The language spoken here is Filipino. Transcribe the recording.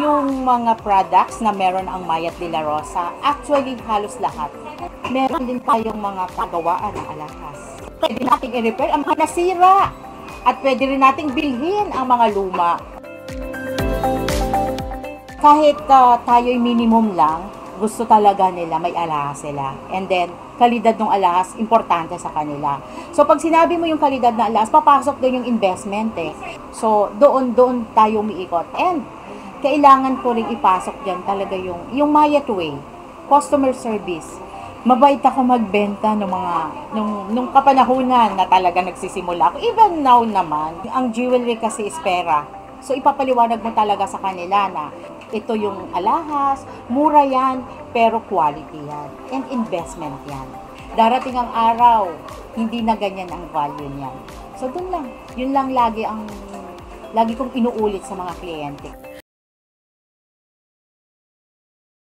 yung mga products na meron ang Mayat de la Rosa, actually halos lahat. Meron din tayong mga pagawaan ng alahas. Pwede nating i-repair ang mga nasira at pwede rin nating bilhin ang mga luma. Kahit tayo'y minimum lang, gusto talaga nila may alahas sila. And then, kalidad ng alahas, importante sa kanila. So, pag sinabi mo yung kalidad ng alahas, papasok doon yung investment eh. So, doon tayo umiikot. And, kailangan ko rin ipasok dyan talaga yung Mayat way, customer service. Mabait ako magbenta nung kapanahunan na talaga nagsisimula ako. Even now naman, ang jewelry kasi is pera. So, ipapaliwanag mo talaga sa kanila na ito yung alahas, mura yan, pero quality yan. And investment yan. Darating ang araw, hindi na ganyan ang value niyan. So, dun lang. Yun lang lagi kong inuulit sa mga kliyente.